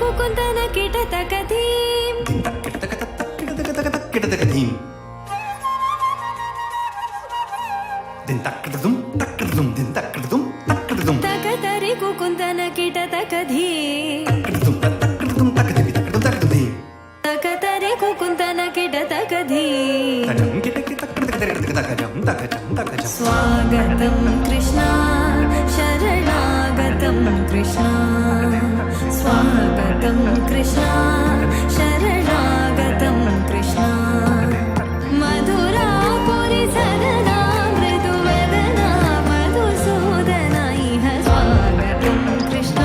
కుకుందన కిటతకధీం కిటతకధీం దిన్ తక్కడదుం తక్కడదుం దిన్ తక్కడదుం తక్కడదుం తకతరి కుకుందన కిటతకధీం తక్కడదుం తక్కదివి తక్కడదుం తక్కదివి తకతరి కుకుందన కిటతకధీం తజం కిటకి తక్కడదక తకజం తకజం తకజం స్వాగతం కృష్ణ శరణాగతం కృష్ణ స్వాగతం కృష్ణ శరణాగతం కృష్ణ మధురాపురి సదనా మృదువదనా మధుసూదన ఇహ స్వాగతం కృష్ణ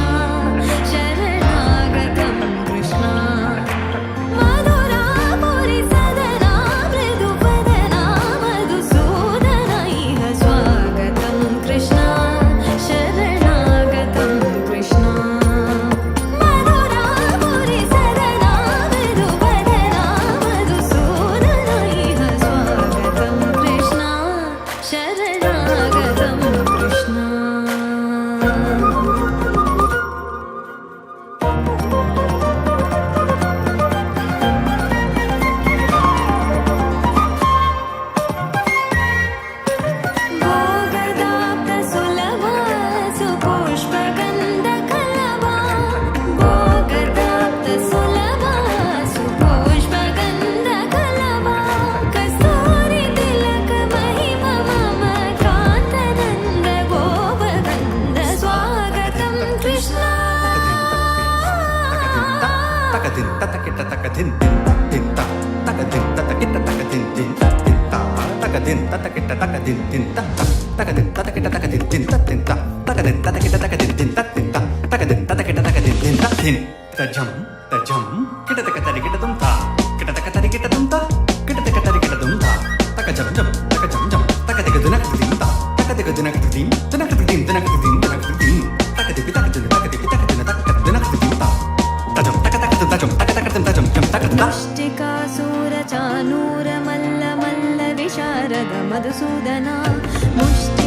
శరణాగతం కృష్ణ మధురాపురి సదనా మృదువదనా మధుసూదన ఇహ స్వాగతం కృష్ణ శరణాగతం కృష్ణ మధురాపురి సదనా మృదువదనా మధుసూదన ఇహ స్వాగతం కృష్ణ శరణాగతం కృష్ణ భోగదాప్త సులభ సుపుష్పగంధకలభా భోగదాప్త సులభ సుపుష్పగంధకలభా కస్తూరి తిలక మహిమ మమ కాంతనంద గోపగంధ స్వాగతం కృష్ణ తకదిన్ తతకిట తకదిన్ దిన్ తకదిన్ తతకిట తకదిన్ దిన్ తకదిన్ తతకిట తకదిన్ దిన్ తకదిన్ తతకిట తకదిన్ దిన్ తకదిన్ తతకిట తకదిన్ దిన్ తకదిన్ తతకిట తకదిన్ దిన్ దిన్ తజం తజం కిటతక తరికిటదుం తా కిటతక తరికిటదుం తా కిటతక తరికిటదుం తా తకజం జం తకజం జం తకదిగ దునకదిం తా తకదిగ దునకదిం దునకదిం దునకదిం దునకదిం తకదిపి తకదిన తకదిపి తకదిన తకదినకదిం తా తజం తకతకదం తజం తకతకదం తజం జం తకదా ముష్టికాసూర చానూర మల్ల మల్ల విశారద మధుసూదన ముష్టి